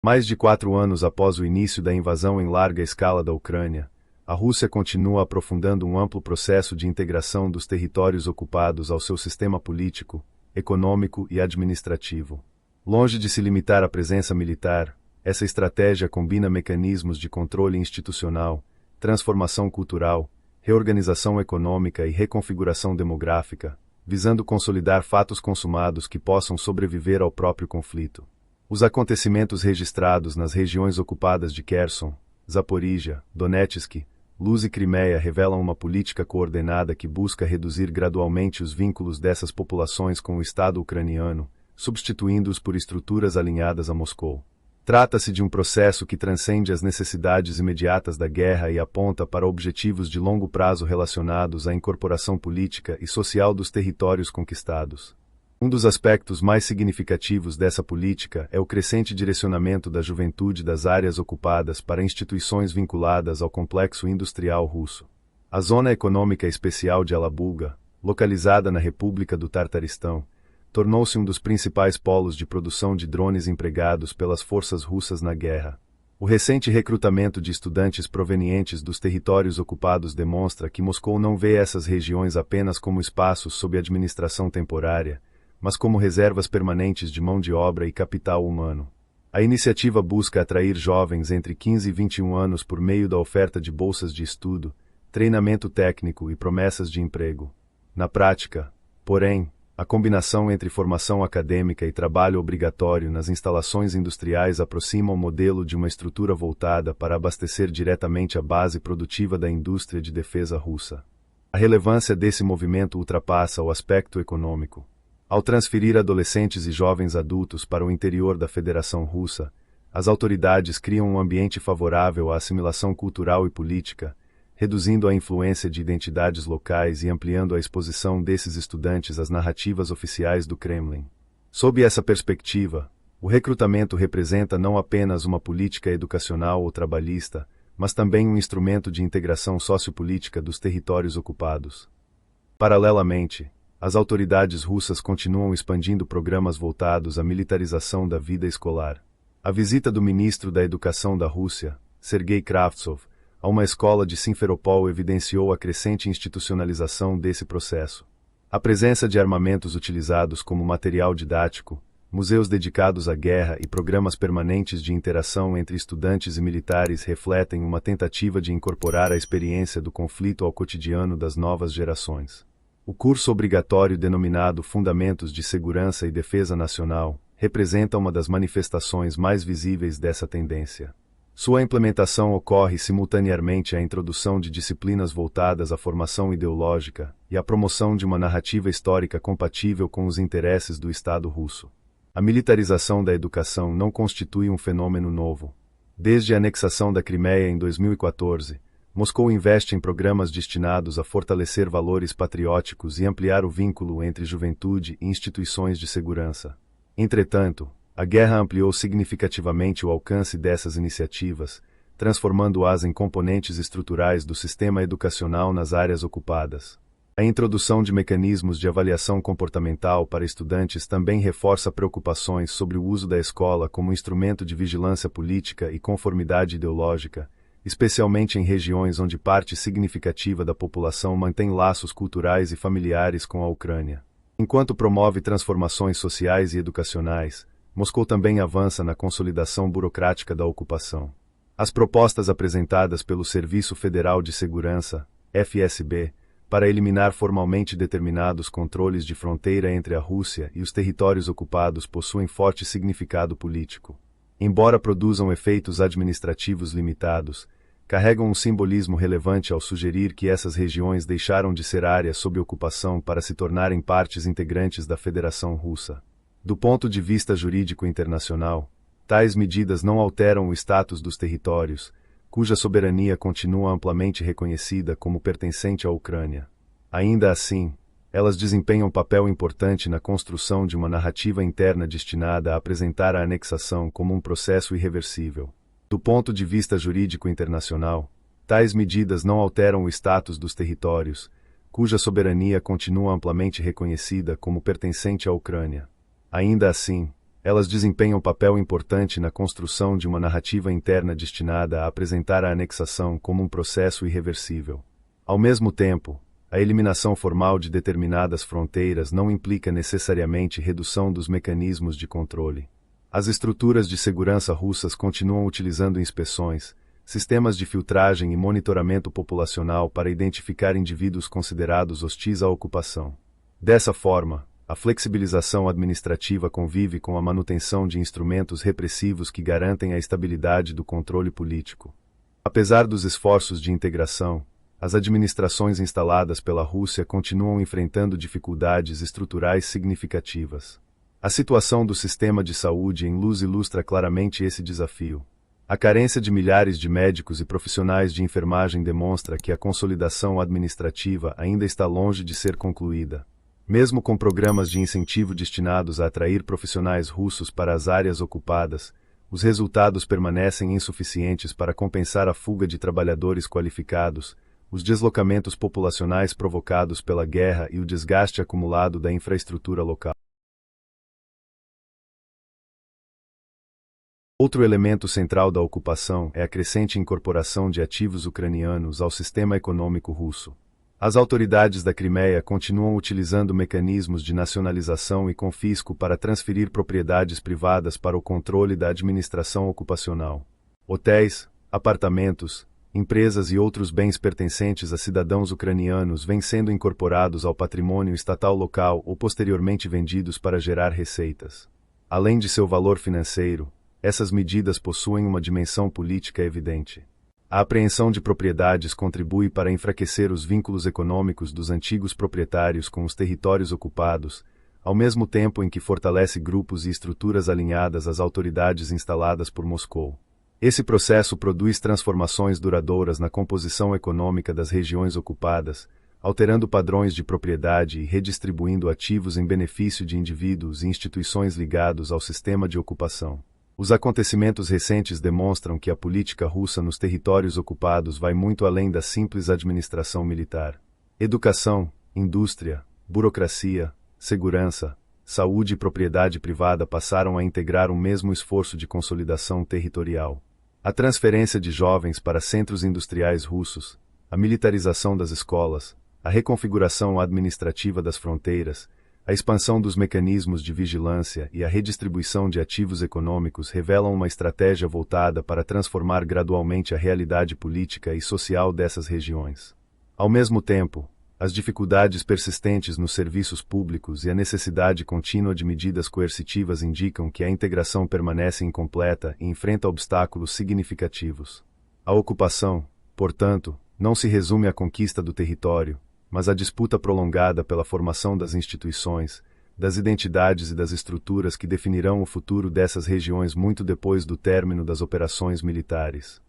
Mais de 4 anos após o início da invasão em larga escala da Ucrânia, a Rússia continua aprofundando um amplo processo de integração dos territórios ocupados ao seu sistema político, econômico e administrativo. Longe de se limitar à presença militar, essa estratégia combina mecanismos de controle institucional, transformação cultural, reorganização econômica e reconfiguração demográfica, visando consolidar fatos consumados que possam sobreviver ao próprio conflito. Os acontecimentos registrados nas regiões ocupadas de Kherson, Zaporíjia, Donetsk, Luz e Crimeia revelam uma política coordenada que busca reduzir gradualmente os vínculos dessas populações com o Estado ucraniano, substituindo-os por estruturas alinhadas a Moscou. Trata-se de um processo que transcende as necessidades imediatas da guerra e aponta para objetivos de longo prazo relacionados à incorporação política e social dos territórios conquistados. Um dos aspectos mais significativos dessa política é o crescente direcionamento da juventude das áreas ocupadas para instituições vinculadas ao complexo industrial russo. A Zona Econômica Especial de Elabulga, localizada na República do Tartaristão, tornou-se um dos principais polos de produção de drones empregados pelas forças russas na guerra. O recente recrutamento de estudantes provenientes dos territórios ocupados demonstra que Moscou não vê essas regiões apenas como espaços sob administração temporária, mas como reservas permanentes de mão de obra e capital humano. A iniciativa busca atrair jovens entre 15 e 21 anos por meio da oferta de bolsas de estudo, treinamento técnico e promessas de emprego. Na prática, porém, a combinação entre formação acadêmica e trabalho obrigatório nas instalações industriais aproxima o modelo de uma estrutura voltada para abastecer diretamente a base produtiva da indústria de defesa russa. A relevância desse movimento ultrapassa o aspecto econômico. Ao transferir adolescentes e jovens adultos para o interior da Federação Russa, as autoridades criam um ambiente favorável à assimilação cultural e política, reduzindo a influência de identidades locais e ampliando a exposição desses estudantes às narrativas oficiais do Kremlin. Sob essa perspectiva, o recrutamento representa não apenas uma política educacional ou trabalhista, mas também um instrumento de integração sociopolítica dos territórios ocupados. Paralelamente, as autoridades russas continuam expandindo programas voltados à militarização da vida escolar. A visita do ministro da Educação da Rússia, Sergei Kravtsov, a uma escola de Simferopol evidenciou a crescente institucionalização desse processo. A presença de armamentos utilizados como material didático, museus dedicados à guerra e programas permanentes de interação entre estudantes e militares refletem uma tentativa de incorporar a experiência do conflito ao cotidiano das novas gerações. O curso obrigatório denominado Fundamentos de Segurança e Defesa Nacional representa uma das manifestações mais visíveis dessa tendência. Sua implementação ocorre simultaneamente à introdução de disciplinas voltadas à formação ideológica e à promoção de uma narrativa histórica compatível com os interesses do Estado russo. A militarização da educação não constitui um fenômeno novo. Desde a anexação da Crimeia em 2014, Moscou investe em programas destinados a fortalecer valores patrióticos e ampliar o vínculo entre juventude e instituições de segurança. Entretanto, a guerra ampliou significativamente o alcance dessas iniciativas, transformando-as em componentes estruturais do sistema educacional nas áreas ocupadas. A introdução de mecanismos de avaliação comportamental para estudantes também reforça preocupações sobre o uso da escola como instrumento de vigilância política e conformidade ideológica, especialmente em regiões onde parte significativa da população mantém laços culturais e familiares com a Ucrânia. Enquanto promove transformações sociais e educacionais, Moscou também avança na consolidação burocrática da ocupação. As propostas apresentadas pelo Serviço Federal de Segurança, FSB, para eliminar formalmente determinados controles de fronteira entre a Rússia e os territórios ocupados possuem forte significado político. Embora produzam efeitos administrativos limitados, carregam um simbolismo relevante ao sugerir que essas regiões deixaram de ser áreas sob ocupação para se tornarem partes integrantes da Federação Russa. Do ponto de vista jurídico internacional, tais medidas não alteram o status dos territórios, cuja soberania continua amplamente reconhecida como pertencente à Ucrânia. Ainda assim, elas desempenham papel importante na construção de uma narrativa interna destinada a apresentar a anexação como um processo irreversível. Do ponto de vista jurídico internacional, tais medidas não alteram o status dos territórios, cuja soberania continua amplamente reconhecida como pertencente à Ucrânia. Ainda assim, Elas desempenham papel importante na construção de uma narrativa interna destinada a apresentar a anexação como um processo irreversível. Ao mesmo tempo, a eliminação formal de determinadas fronteiras não implica necessariamente redução dos mecanismos de controle. As estruturas de segurança russas continuam utilizando inspeções, sistemas de filtragem e monitoramento populacional para identificar indivíduos considerados hostis à ocupação. Dessa forma, a flexibilização administrativa convive com a manutenção de instrumentos repressivos que garantem a estabilidade do controle político. Apesar dos esforços de integração, as administrações instaladas pela Rússia continuam enfrentando dificuldades estruturais significativas. A situação do sistema de saúde em Luz ilustra claramente esse desafio. A carência de milhares de médicos e profissionais de enfermagem demonstra que a consolidação administrativa ainda está longe de ser concluída. Mesmo com programas de incentivo destinados a atrair profissionais russos para as áreas ocupadas, os resultados permanecem insuficientes para compensar a fuga de trabalhadores qualificados, os deslocamentos populacionais provocados pela guerra e o desgaste acumulado da infraestrutura local. Outro elemento central da ocupação é a crescente incorporação de ativos ucranianos ao sistema econômico russo. As autoridades da Crimeia continuam utilizando mecanismos de nacionalização e confisco para transferir propriedades privadas para o controle da administração ocupacional. Hotéis, apartamentos, empresas e outros bens pertencentes a cidadãos ucranianos vêm sendo incorporados ao patrimônio estatal local ou posteriormente vendidos para gerar receitas. Além de seu valor financeiro, essas medidas possuem uma dimensão política evidente. A apreensão de propriedades contribui para enfraquecer os vínculos econômicos dos antigos proprietários com os territórios ocupados, ao mesmo tempo em que fortalece grupos e estruturas alinhadas às autoridades instaladas por Moscou. Esse processo produz transformações duradouras na composição econômica das regiões ocupadas, alterando padrões de propriedade e redistribuindo ativos em benefício de indivíduos e instituições ligados ao sistema de ocupação. Os acontecimentos recentes demonstram que a política russa nos territórios ocupados vai muito além da simples administração militar. Educação, indústria, burocracia, segurança, saúde e propriedade privada passaram a integrar um mesmo esforço de consolidação territorial. A transferência de jovens para centros industriais russos, a militarização das escolas, a reconfiguração administrativa das fronteiras, a expansão dos mecanismos de vigilância e a redistribuição de ativos econômicos revelam uma estratégia voltada para transformar gradualmente a realidade política e social dessas regiões. Ao mesmo tempo, as dificuldades persistentes nos serviços públicos e a necessidade contínua de medidas coercitivas indicam que a integração permanece incompleta e enfrenta obstáculos significativos. A ocupação, portanto, não se resume à conquista do território, mas a disputa prolongada pela formação das instituições, das identidades e das estruturas que definirão o futuro dessas regiões muito depois do término das operações militares.